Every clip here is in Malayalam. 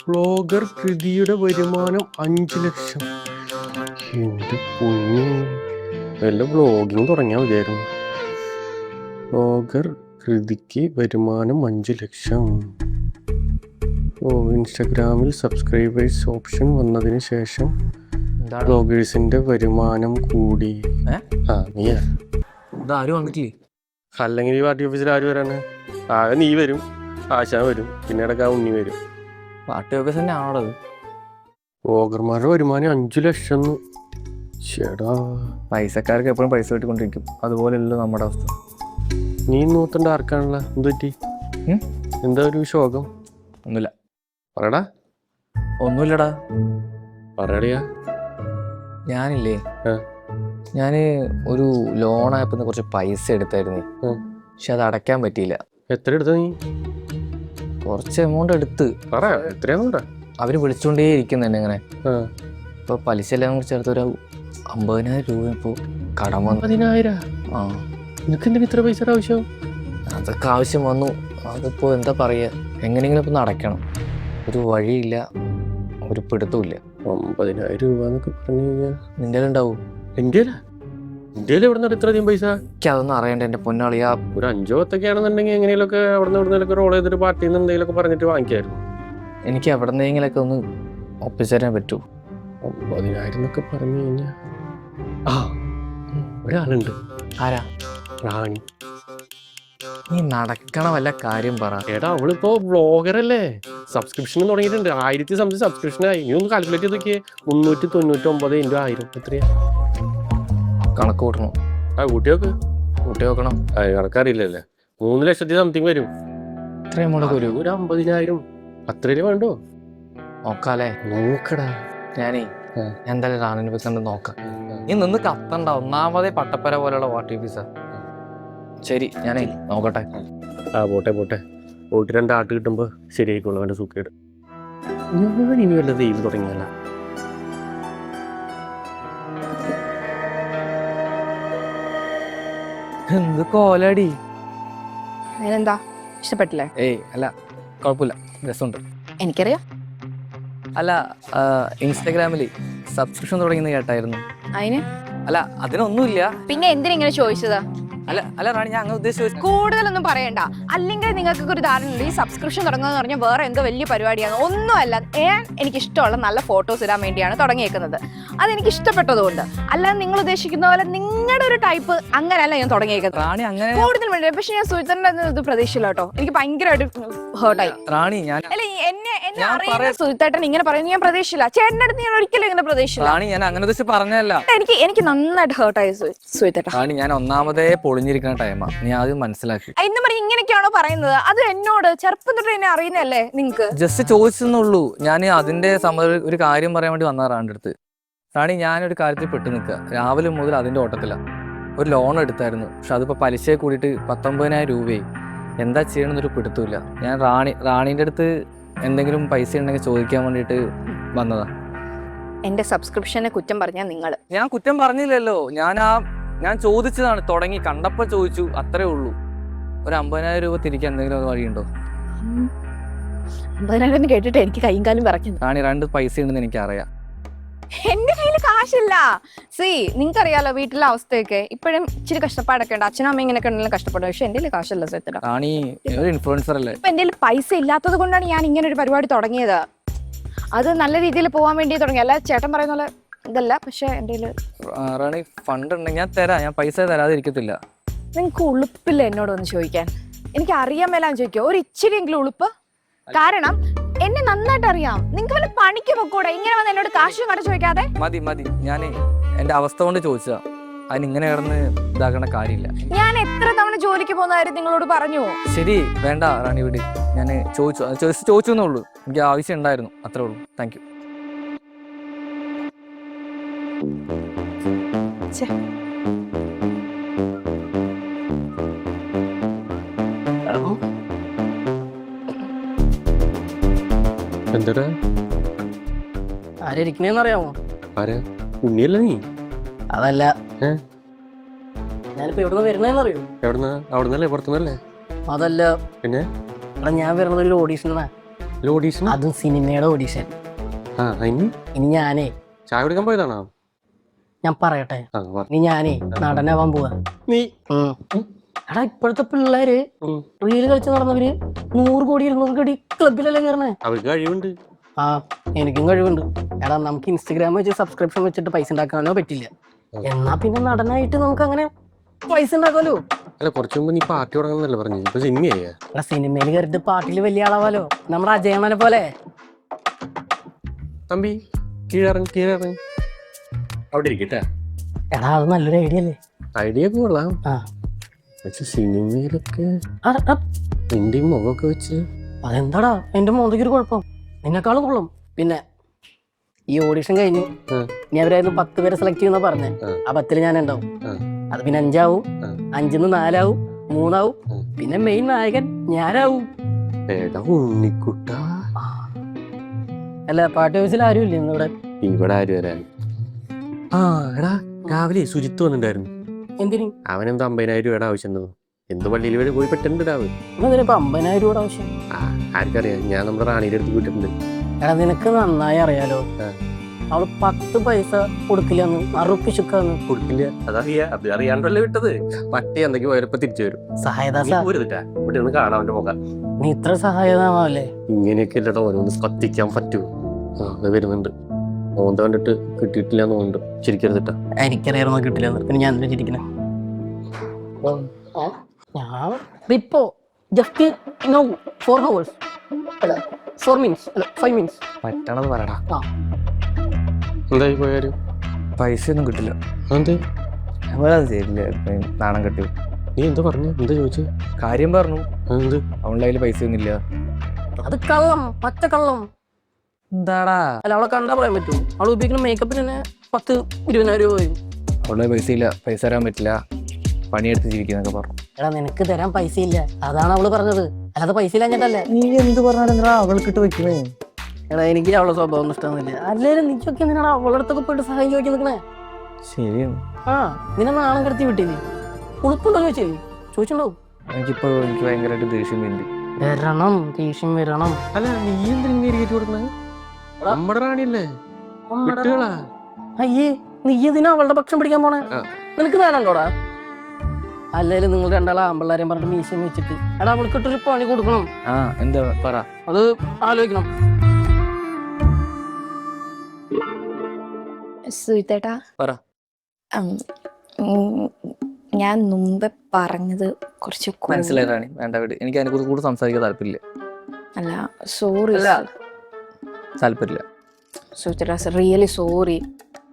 വ്ളോഗർ കൃതിയുടെ വരുമാനം 5 ലക്ഷം. എന്റെ പൊന്നു, വല്ല വ്ളോഗിങ് തുടങ്ങിയാൽ മതിയായിരുന്നു. വ്ളോഗർ കൃതിക്ക് വരുമാനം 5 ലക്ഷം. ഇൻസ്റ്റഗ്രാമിൽ സബ്സ്ക്രൈബേഴ്സ് ഓപ്ഷൻ വന്നതിന് ശേഷം വ്ളോഗേഴ്സിന്റെ വരുമാനം കൂടി. നീയാ ആരും വന്നിട്ടില്ലേ? അല്ലെങ്കിൽ ഈ പാർട്ടി ഓഫീസിൽ ആര് വരാണ്? ആകെ നീ വരും, ആശാൻ വരും, പിന്നെ ഇടയ്ക്ക് ഉണ്ണി വരും. പാർട്ടി ഓഫീസ് തന്നെ ആണത്. വ്ളോഗർമാരുടെ വരുമാനം 5 ലക്ഷം. ചേടാ, പൈസക്കാർക്ക് എപ്പോഴും പൈസ കിട്ടിക്കൊണ്ടിരിക്കും. അതുപോലെയല്ലോ നമ്മുടെ അവസ്ഥ. നീ നൂത്തണ്ട ആർക്കാണല്ലോ? എന്ത് പറ്റി? എന്താ ഒരു ശോകം? ഒന്നുമില്ല. പറയടാ. ഒന്നുമില്ലടാ. പറയടിയാ. ഞാനില്ലേ, ഞാന് ഒരു ലോൺ ആയപ്പോ കുറച്ച് പൈസ എടുത്തായിരുന്നു. പക്ഷെ അത് അടയ്ക്കാൻ പറ്റിയില്ല. എത്ര എടുത്ത നീ? കുറച്ച് എമൗണ്ട് എടുത്ത്. എത്രയാ? അവര് വിളിച്ചോണ്ടേ ഇരിക്കുന്നുണ്ട് ഇങ്ങനെ. ഇപ്പൊ പലിശ എല്ലാം കൂടി ചേർത്ത് ഒരു 50,000 രൂപ ഇപ്പൊ കടം വന്നു. 10,000? നിനക്ക് എന്തിനാ ഇത്ര പൈസ ആവശ്യം? അതൊക്കെ ആവശ്യം വന്നു. അതിപ്പോ എന്താ പറയാ, എങ്ങനെയെങ്കിലും ഇപ്പൊ അടയ്ക്കണം. ഒരു വഴിയില്ല, ഒരു പിടുത്തമില്ല. 50,000 രൂപ എന്നൊക്കെ പറഞ്ഞു കഴിഞ്ഞാൽ നിന്റെ ഉണ്ടാവും. ഇന്ത്യയിൽ എവിടെ നിന്ന് ഇത്രയധികം പൈസ? എനിക്ക് അതൊന്നും അറിയണ്ട എന്റെ പൊന്നാളിയാ. ഒരു 5-10 ആണെന്നുണ്ടെങ്കിൽ എങ്ങനെയൊക്കെ അവിടെ റോൾ ചെയ്തിട്ട് പാർട്ടിയിൽ നിന്ന് എന്തെങ്കിലുമൊക്കെ പറഞ്ഞിട്ട് വാങ്ങിക്കായിരുന്നു. എനിക്ക് എവിടെ നിന്നെങ്കിലൊക്കെ ഒന്ന് ഒപ്പിച്ചേരാൻ പറ്റൂ. 50,000 എന്നൊക്കെ പറഞ്ഞു കഴിഞ്ഞാൽ ഒരാളുണ്ട്. ആരാ? റാണി. നീ നടക്കണ വല്ല കാര്യം പറ. എടാ, അവളിപ്പോ വ്ളോഗറല്ലേ, സബ്സ്ക്രിപ്ഷൻ തുടങ്ങിയിട്ടുണ്ട്. 1000 സംതിങ് സബ്സ്ക്രിപ്ഷനായി. നീ ഒന്ന് കാൽക്കുലേറ്റ് ചെയ്ത് നോക്കിയേ. 399 × 1000 എത്രയാ? കണക്ക് കൂട്ടണം. കൂട്ടി നോക്കണം. കണക്കറിയില്ലല്ലേ? 3 ലക്ഷത്തി സംതിങ് വരും. ഇത്രയും മുടക്ക് ഒരു 50,000 അത്രേ വേണ്ടോ? നോക്കാല്ലേ? നോക്കടാ. ഞാനേ എന്തായാലും റാണിനെ പോയി കണ്ട് നോക്കാം. നീ നിന്ന് കത്തണ്ട. ഒന്നാമതേ പട്ടപ്പര പോലെയുള്ള വാട്ടി ഓഫീസാ. ശരി, ഞാനേ നോക്കട്ടെ. പോട്ടെ. പോയിട്ട് 2 ആട്ട് കിട്ടുമ്പോ ശരിയായിക്കോളൂ അവന്റെ സുഖേട്. ഞാൻ ഇനി വല്ല ദൈവം തുടങ്ങിയല്ല. എന്ത് കോലടി. അതിനെന്താ, ഇഷ്ടപ്പെട്ടില്ലേ? ഏയ് അല്ല, കുഴപ്പമില്ല, രസമുണ്ട്. എനിക്കറിയാം. അല്ല, ഇൻസ്റ്റാഗ്രാമില് സബ്സ്ക്രിപ്ഷൻ തുടങ്ങിയെന്ന് കേട്ടായിരുന്നു. അതിന് അല്ല, അതിനൊന്നുമില്ല. പിന്നെ എന്തിനെങ്ങനെ ചോദിച്ചതാ? അല്ല റാണി, ഞാൻ അങ്ങനെ ഉദ്ദേശിച്ചു. കൂടുതലൊന്നും പറയണ്ട. അല്ലെങ്കിൽ നിങ്ങൾക്ക് ഒരു ധാരണ ഉണ്ട്, ഈ സബ്സ്ക്രിപ്ഷൻ തുടങ്ങുക പറഞ്ഞാൽ വേറെ എന്തോ വലിയ പരിപാടിയാണ്. ഒന്നുമല്ല, എനിക്ക് ഇഷ്ടമുള്ള നല്ല ഫോട്ടോസ് ഇടാൻ വേണ്ടിയാണ് തുടങ്ങിയേക്കുന്നത്. അതെനിക്ക് ഇഷ്ടപ്പെട്ടതുകൊണ്ട്. അല്ലാതെ നിങ്ങൾ ഉദ്ദേശിക്കുന്ന പോലെ നിങ്ങളുടെ ഒരു ടൈപ്പ് അങ്ങനെയല്ല ഞാൻ തുടങ്ങിയേക്കുന്നത്. റാണി അങ്ങനെ കൂടുതൽ വേണ്ടി. പക്ഷെ ഞാൻ സുഹിതന്റെ ഇത് പ്രതീക്ഷയില്ല കേട്ടോ. എനിക്ക് ഭയങ്കരമായിട്ട് ഹേർട്ടായി. റാണി, എന്നെ അറിയുന്ന സുഹിത്തേട്ടൻ ഇങ്ങനെ പറയുന്നത് ഞാൻ പ്രതീക്ഷയില്ല. ചേട്ടൻ്റെ അടുത്ത് ഞാൻ ഒരിക്കലും ഇങ്ങനെ പ്രതീക്ഷയില്ല. റാണി, ഞാൻ അങ്ങനെ ഉദ്ദേശിച്ച് പറഞ്ഞല്ല. എനിക്ക് നന്നായിട്ട് ഹേർട്ടായി സുഹിത്തേട്ട. റാണി, ഞാൻ ഒന്നാമതേ പൊളിഞ്ഞിരിക്കുന്ന ടൈമാ. നീ ആദ്യം മനസ്സിലാക്കി. എന്ന് പറഞ്ഞ് ഇങ്ങനെയൊക്കെയാണോ പറയുന്നത്? അത് എന്നോട് ചെറുപ്പം തൊട്ട് എന്നെ അറിയുന്നല്ലേ നിങ്ങക്ക്? ജസ്റ്റ് ചോദിച്ചെന്നുള്ളൂ. ഞാൻ അതിന്റെ ഒരു കാര്യം പറയാൻ വേണ്ടി വന്ന റാണിന്റെ അടുത്ത്. റാണി, ഞാനൊരു കാര്യത്തിൽ പെട്ടു നിൽക്കുക. രാവിലെ മുതൽ അതിന്റെ ഓട്ടത്തില. ഒരു ലോൺ എടുത്തായിരുന്നു. പക്ഷെ അതിപ്പോ പലിശയെ കൂടിയിട്ട് 19,000 രൂപയായി. എന്താ ചെയ്യണമെന്നൊരു പിടുത്തമില്ല. ഞാൻ റാണീന്റെ അടുത്ത് എന്തെങ്കിലും പൈസ ഉണ്ടെങ്കിൽ ചോദിക്കാൻ വേണ്ടിയിട്ട് വന്നതാ. എന്റെ സബ്സ്ക്രിപ്ഷനെ കുറ്റം പറഞ്ഞാൽ നിങ്ങൾ? ഞാൻ കുറ്റം പറഞ്ഞില്ലല്ലോ. ഞാൻ ചോദിച്ചതാണ്. തുടങ്ങി കണ്ടപ്പോ ചോദിച്ചു, അത്രേ ഉള്ളൂ. ഒരു 50,000 രൂപ തിരിക്കാൻ എന്തെങ്കിലും വഴിയുണ്ടോ? 50,000 കേട്ടിട്ട് എനിക്ക് കൈയും കാലും വിറയ്ക്കുന്നു. റാണി, 2 പൈസ ഉണ്ടെന്ന് എനിക്കറിയാം. എന്റെ കയ്യിൽ കാശില്ല. നിങ്ങൾക്കറിയാലോ വീട്ടിലെ അവസ്ഥയൊക്കെ. ഇപ്പോഴും ഇച്ചിരി കഷ്ടപ്പാടൊക്കെ ഉണ്ട്. അച്ഛനും അമ്മ ഇങ്ങനെയൊക്കെ ഉണ്ടെങ്കിലും കഷ്ടപ്പെടും. പക്ഷെ എന്റെ കാശല്ല സത്യത. റാണി ഒരു ഇൻഫ്ലുവൻസർ അല്ലേ? ഇപ്പൊ എന്റെ പൈസ ഇല്ലാത്തത് കൊണ്ടാണ് ഞാൻ ഇങ്ങനെ ഒരു പരിപാടി തുടങ്ങിയത്. അത് നല്ല രീതിയിൽ പോകാൻ വേണ്ടി തുടങ്ങി. അല്ല, ചേട്ടൻ പറയുന്ന പോലെ ഇതല്ല. പക്ഷെ എന്റെ റാണി ഫണ്ട് ഉണ്ടെങ്കിൽ ഞാൻ തരാം. ഞാൻ പൈസ തരാതെ ഇരിക്കത്തില്ല. നിങ്ങൾക്ക് ഉളുപ്പില്ല എന്നോടൊന്ന് ചോദിക്കാൻ? എനിക്ക് അറിയാൻ മേലാന്ന് ചോദിക്കോ? ഒരു ഇച്ചിരിയെങ്കിലും ഉളുപ്പ്. കാരണം എന്നെ നന്നായിട്ട് അറിയാം. നിങ്ങൾക്ക് വല്ല പണിക്ക് പൊക്കൂടെ? ഇങ്ങനെ വന്ന് എന്നോട് കാശും കട ചോദിക്കാതെ. മതി. ഞാൻ എന്റെ അവസ്ഥ കൊണ്ട് ചോദിച്ചതാ. അതിനിങ്ങനെ കിടന്ന് ഇതാക്കണ കാര്യമില്ല. ഞാൻ എത്ര തവണ ജോലിക്ക് പോകുന്ന കാര്യം നിങ്ങളോട് പറഞ്ഞു. ശരി, വേണ്ട റാണി, വിട്. ഞാൻ ചോദിച്ചു എന്നുള്ളൂ. എനിക്ക് ആവശ്യം ഉണ്ടായിരുന്നു, അത്രേ ഉള്ളൂ. Thank you. എന്താ ആരിക്കണേന്നറിയാമോ? ആരാ? ഉണ്ണിയല്ല നീ? അതല്ല, ഞാനിപ്പോ എവിടുന്ന് വരുന്നേന്നറിയോ? എവിടുന്ന? അവിടുന്നല്ലേ? പുറത്തുനിന്നല്ലേ? അതല്ല, പിന്നെ ഞാൻ വരുന്നത് ഒരു ഓഡീഷനാ. ഓഡീഷൻ അതും സിനിമയുടെ ഓഡീഷൻ. ആ ഇനി ഇനി ഞാനേ ചായ കുടിക്കാൻ പോയതാണോ? ഞാൻ പറയട്ടെ, ആ, പറ. ഇനി ഞാനേ നടനാവാൻ പോവാ. നീ എടാ ഇപ്പോഴത്തെ പിള്ളേര് റീല് കളിച്ച് നടന്നവര് 100 കോടി 200 കോടി ക്ലബിലല്ലേ കയറണേ. അവർക്ക് കഴിവുണ്ട്. ആ എനിക്കും കഴിവുണ്ട്. എടാ നമുക്ക് ഇൻസ്റ്റഗ്രാം വെച്ച് സബ്സ്ക്രിപ്ഷൻ വെച്ചിട്ട് പൈസ ഉണ്ടാക്കാനോ പറ്റില്ല. എന്നാ പിന്നെ നടനായിട്ട് നമുക്ക് അങ്ങനെ പൈസ ഉണ്ടാക്കാലോ. അല്ല കുറച്ചു മുമ്പ് നീ പാർട്ടി തുടങ്ങുന്നല്ലേ പറഞ്ഞു, ഇപ്പൊ സിനിമയാ? എടാ സിനിമയിൽ കയറിട്ട് പാട്ടില് വലിയ ആളാവാലോ, നമ്മുടെ അജയമാനെ പോലെ. തമ്പി കീഴറങ്ങ് അവിടെ ഇരിക്കട്ടെ. എടാ അത് നല്ലൊരു ഐഡിയ അല്ലേ? ഐഡിയ ഒക്കെ കൊള്ളാം. ആ പക്ഷെ സിനിമയിലൊക്കെ ആ, എന്റെ മുഖമൊക്കെ വെച്ച് അതെന്താടാ എന്റെ മോന്തയ്ക്ക് ഒരു കുഴപ്പം? നിന്നെക്കാളും കൊള്ളും. പിന്നെ ഈ ഓഡിഷൻ കഴിഞ്ഞു ഇനി അവരായിരുന്നു 10 പേരെ സെലക്ട് ചെയ്യുന്ന പറഞ്ഞേ. ആ 10 ഞാൻ ഉണ്ടാവും. അത് പിന്നെ 5 ആവും, 5-ന്ന് 4 ആവും, 3 ആവും, പിന്നെ മെയിൻ നായകൻ ഞാനാവും. ഉണ്ണിക്കുട്ട. അല്ല പാട്ട് ഹൗസിൽ ആരും ഇല്ല ഇവിടെ? ഇവിടെ ആര് വരാൻ? ആ എടാ രാവിലെ സുജിത്ത് വന്നിട്ടുണ്ടായിരുന്നു. എന്തിനും അവനെന്തോ 50,000 രൂപയുടെ ആവശ്യമുണ്ടെന്നു. എന്ത് പള്ളിയിൽ വരെ പോയി പെട്ടെന്നിടാവ്. ഇപ്പൊ 50,000 രൂപ ആവശ്യം? ആ ആർക്കറിയാം, ഞാൻ നമ്മുടെ റാണിയുടെ അടുത്ത് പോയിട്ടുണ്ട്. എടാ നിനക്ക് നന്നായി അറിയാലോ, അവള് 10 പൈസ കൊടുക്കില്ലെന്ന് അറുപ്പിച്ചുക്കാന്ന്. കൊടുക്കില്ല, അതറിയാ. അത് അറിയാണ്ടല്ലേ വിട്ടത്. പട്ടി എന്തൊക്കെ പോയപ്പോ തിരിച്ചു വരും. സഹായദാസ ഇവിടെ നിന്ന് കാണാൻ അവന്റെ മുഖം. നീ ഇത്ര സഹായതാവല്ലേ? ഇങ്ങനെയൊക്കെ അല്ലട്ടോ ഓരോന്ന് കത്തിക്കാൻ പറ്റൂ. അത് വരുന്നുണ്ട്. ഓന്ത കണ്ടിട്ട് കിട്ടിയിട്ടില്ല എന്ന് തോന്നുന്നുണ്ട്. ശരിക്കരുതിട്ടാ. എനിക്കറിയാമോ കിട്ടില്ല. പിന്നെ ഞാൻ എന്തിനാ ചിരിക്കണേ? ഞാൻ ഇപ്പോ ജസ്റ്റ് 4 hours അല്ല 4 minutes അല്ല 5 minutes പറ്റണത് പറയടാ. ആ എന്തായി പോയാലും പൈസ ഒന്നും കിട്ടില്ല. എന്ത് നമ്മളത് തരില്ല, നാണം കെട്ടി. നീ എന്താ പറഞ്ഞു? എന്താ ചോദിച്ചു? കാര്യം പറഞ്ഞു. എന്ത്? അവളുടെ കയ്യിൽ പൈസ ഒന്നും ഇല്ല. അത് കള്ളം, പച്ച കള്ളം. എന്താടാ? അല്ല അവളെ കണ്ടാ പറയാൻ പറ്റൂ? അവൾ ഉപയോഗിക്കുന്ന മേക്കപ്പിന് തന്നെ 10-20,000 രൂപ വരും. അവളുടെ പൈസ ഇല്ല, പൈസ തരാൻ പറ്റില്ല, പണിയെടുത്ത് ജീവിക്കുന്നൊക്കെ പറഞ്ഞു. എടാ നിനക്ക് തരാൻ പൈസ ഇല്ല, അതാണ് അവള് പറഞ്ഞത്. അല്ലാതെ പൈസ ഇല്ലാഞ്ഞിട്ടല്ലേ. നീ എന്ത് പറഞ്ഞാലും അവൾക്കിട്ട് വെക്കണേ. എടാ എനിക്ക് അവളെ സ്വഭാവം ഇഷ്ടമൊന്നുമില്ല. അല്ലേലും നീച്ചൊക്കെ എന്തിനാണ് അവളുടെ അടുത്തൊക്കെ പോയിട്ട് സഹായം ചോദിക്കാൻ നിൽക്കണേ? ശരിയാണ്. ആ നിന്നെ നാണം കടത്തി വിട്ടില്ലേ? ഉളുപ്പുണ്ടോ ചോദിച്ചേ? ചോദിച്ചിട്ടുണ്ടാവും. എനിക്ക് ഭയങ്കരമായിട്ട് ദേഷ്യം വേണ്ടി വരണം, ദേഷ്യം വരണം. അല്ല നീ എന്തിനു കയറ്റി കൊടുക്കണേ? നമ്മുടെ റാണിയല്ലേ? വിട്ടുകളാ. അയ്യേ നീ ഇതിനാ അവളുടെ പക്ഷം പിടിക്കാൻ പോണേ? നിനക്ക് വേണോടാ? അല്ലേലും നിങ്ങൾ രണ്ടാളെ ആമ്പിള്ളാരെയും പറഞ്ഞിട്ട് മീശം വെച്ചിട്ട് എടാ അവൾക്കിട്ടൊരു പണി കൊടുക്കണം. ആ എന്താ പറ, അത് ആലോചിക്കണം. സുഹിത്തേട്ടാ പറ. ഞാൻ മുമ്പ് പറഞ്ഞത് കുറച്ച് മനസ്സിലായി റാണി, വേണ്ട വിട്. എനിക്ക് അതിനെ കുറിച്ച് കൂടുതൽ സംസാരിക്കാൻ താല്പര്യമില്ല. അല്ല സോറി താല്പര്യമില്ല സുഹിത്തേട്ടാ, റിയലി സോറി.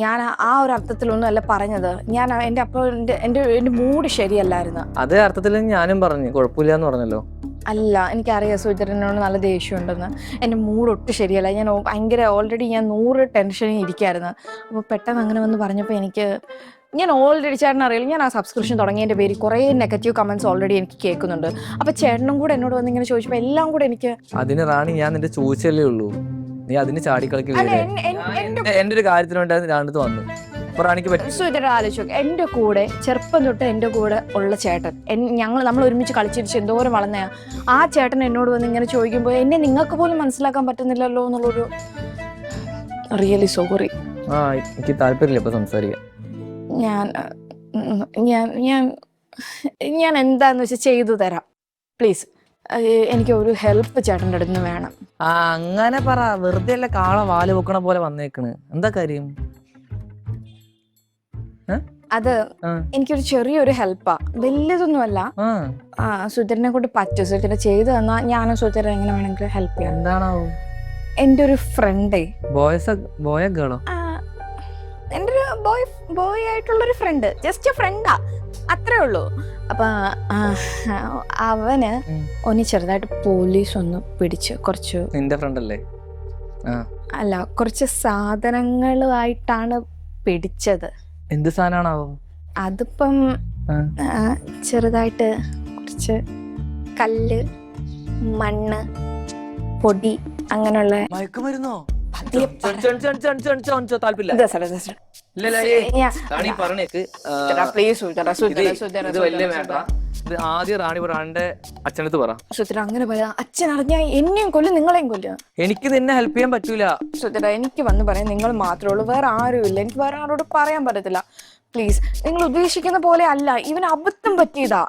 ഞാൻ ആ ഒരു അർത്ഥത്തിലൊന്നും അല്ല പറഞ്ഞത്. ഞാൻ എൻ്റെ മൂഡ് ശരിയല്ലായിരുന്നു. അതേ അർത്ഥത്തിൽ ഞാനും പറഞ്ഞു കുഴപ്പമില്ല എന്ന് പറഞ്ഞല്ലോ. അല്ല എനിക്കറിയാം സുഹിത്തേട്ടനോട് നല്ല ദേഷ്യമുണ്ടെന്ന്. എൻ്റെ മൂഡ് ഒട്ടും ശരിയല്ല. ഞാൻ ഭയങ്കര ഓൾറെഡി ഞാൻ 100 ടെൻഷനിൽ ഇരിക്കുകയായിരുന്നു. അപ്പോൾ പെട്ടെന്ന് അങ്ങനെ വന്ന് പറഞ്ഞപ്പോൾ ഞാൻ ഓൾറെഡി ചേട്ടൻ അറിയില്ല, ഞാൻ ആ സബ്സ്ക്രിപ്ഷൻ തുടങ്ങിയതിൻ്റെ പേര് കുറേ നെഗറ്റീവ് കമൻറ്റ്സ് ഓൾറെഡി എനിക്ക് കേൾക്കുന്നുണ്ട്. അപ്പോൾ ചേട്ടനും കൂടെ എന്നോട് വന്ന് ഇങ്ങനെ ചോദിച്ചപ്പോൾ എല്ലാം കൂടെ എനിക്ക് അതിന് റാണി ഞാൻ നിന്റെ ചോദിച്ചല്ലേ ഉള്ളൂ, നീ അതിന് ചാടിക്കളിക്ക്. എന്റെ ഒരു കാര്യത്തിന് വേണ്ടി ഞാനടുത്ത് വന്നു. സുഹിത്തേട്ടൻ ആലോചിച്ചു, എൻ്റെ കൂടെ ചെറുപ്പം തൊട്ട് എൻ്റെ കൂടെ ഉള്ള ചേട്ടൻ, നമ്മൾ ഒരുമിച്ച് കളിച്ചിരിച്ച് എന്തോരം വളർന്നയാ. ആ ചേട്ടൻ എന്നോട് വന്ന് ഇങ്ങനെ ചോദിക്കുമ്പോൾ എന്നെ നിങ്ങൾക്ക് പോലും മനസ്സിലാക്കാൻ പറ്റുന്നില്ലല്ലോ എന്നുള്ളൊരു റിയലി സോറി. ആ എനിക്ക് താല്പര്യമില്ല ഇപ്പൊ സംസാരിക്കാൻ. ഞാൻ ഞാൻ എന്താന്ന് വെച്ചാൽ ചെയ്തു തരാം. പ്ലീസ് എനിക്ക് ഒരു ഹെൽപ്പ് ചേട്ടൻ്റെ അടുത്ത് നിന്ന് വേണം. ആ അങ്ങനെ പറ, വെറുതെ അല്ല കാള വാല് വെക്കണ പോലെ വന്നേക്കണ്. എന്താ കാര്യം? അത് എനിക്കൊരു ചെറിയൊരു ഹെൽപ്പാ, വലിയതൊന്നുമല്ല. സുധീരനെ കൊണ്ട് പറ്റും. സുധീരനെ ചെയ്തു തന്നാ ഞാനും സുധീരൻ എങ്ങനെ വേണമെങ്കിലും ഹെൽപ്പ് ചെയ്യാം. എന്താണാവോ? എൻ്റെ ഒരു ഫ്രണ്ടേ, ബോയ ഗേളോ? എൻ്റെ ഒരു ബോയ് ആയിട്ടുള്ളൊരു ഫ്രണ്ട്, ജസ്റ്റ് ഫ്രണ്ടാ, അത്രേ ഉള്ളൂ. അപ്പൊ അവന് ചെറുതായിട്ട് പോലീസ് ഒന്ന് പിടിച്ച് കുറച്ച്. നിന്റെ ഫ്രണ്ട് അല്ലേ? അല്ല, കുറച്ച് സാധനങ്ങളുമായിട്ടാണ് പിടിച്ചത്. എന്ത് സാധനമാണാവോ? അതിപ്പം ചെറുതായിട്ട് കുറച്ച് കല്ല്, മണ്ണ്, പൊടി, അങ്ങനെയുള്ള. മയക്കുമരുന്നോ? റാണി പറഞ്ഞേക്ക് പ്ലീസ് ഇത് വലിയ വേണ്ട. ഇത് ആദ്യം റാണി റാണിന്റെ അച്ഛനടുത്ത് പറ. സുധര അങ്ങനെ പറയാ. അച്ഛൻ അറിഞ്ഞാൽ എന്നെയും കൊല്ലും നിങ്ങളെയും കൊല്ലും. എനിക്ക് നിന്നെ ഹെൽപ്പ് ചെയ്യാൻ പറ്റൂല സുധര. എനിക്ക് വന്ന് പറയാൻ നിങ്ങൾ മാത്രമേ ഉള്ളൂ, വേറെ ആരും ഇല്ല. എനിക്ക് വേറെ ആരോട് പറയാൻ പറ്റത്തില്ല. പ്ലീസ്, നിങ്ങൾ ഉദ്ദേശിക്കുന്ന പോലെ അല്ല, ഇവന് അബദ്ധം പറ്റിയതാ.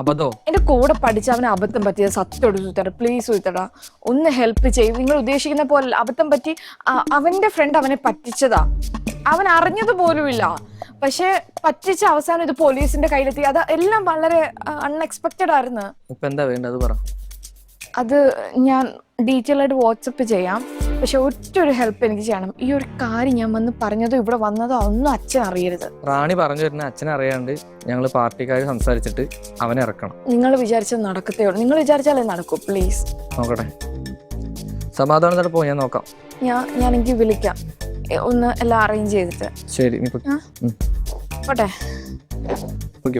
അബദ്ധോ? എന്റെ കൂടെ പഠിച്ച അവന് അബദ്ധം പറ്റിയത് സത്യോട് സുധര. പ്ലീസ് സുധര, ഒന്ന് ഹെൽപ്പ് ചെയ്യും. നിങ്ങൾ ഉദ്ദേശിക്കുന്ന പോലെ അബദ്ധം പറ്റി. അവന്റെ ഫ്രണ്ട് അവനെ പറ്റിച്ചതാ, അവൻ അറിഞ്ഞത് പോലുമില്ല. പക്ഷെ പറ്റിച്ച അവസാനം ഇത് പോലീസിന്റെ കയ്യിലെത്തി. അത് എല്ലാം വളരെ അൺഎക്സ്പെക്റ്റഡ് ആയിരുന്നു. ഇപ്പൊ എന്താ വേണ്ടത് പറ. അത് ഞാൻ ഡീറ്റെയിൽ ആയിട്ട് വാട്സപ്പ് ചെയ്യാം. പക്ഷെ ഒറ്റൊരു ഹെൽപ്പ് എനിക്ക് ചെയ്യണം. ഈ ഒരു കാര്യം ഞാൻ വന്ന് പറഞ്ഞതോ ഇവിടെ വന്നതോ ഒന്നും അച്ഛൻ അറിയരുത്. റാണി പറഞ്ഞു വരുന്ന അച്ഛൻ അറിയാണ്ട് ഞങ്ങൾ പാർട്ടിക്കാർ സംസാരിച്ചിട്ട് അവനെ ഇറക്കണം. നിങ്ങൾ വിചാരിച്ചത് നടക്കത്തേ ഉള്ളൂ. നിങ്ങൾ വിചാരിച്ചാലേ നടക്കൂ. പ്ലീസ് നോക്കട്ടെ, സമാധാനത്തോടെ പോ, ഞാൻ നോക്കാം. ഞാൻ എനിക്ക് വിളിക്കാം, ഒന്ന് എല്ലാം അറേഞ്ച് ചെയ്തിട്ട്. ശരി, നീ പോട്ടെ. ഓക്കെ.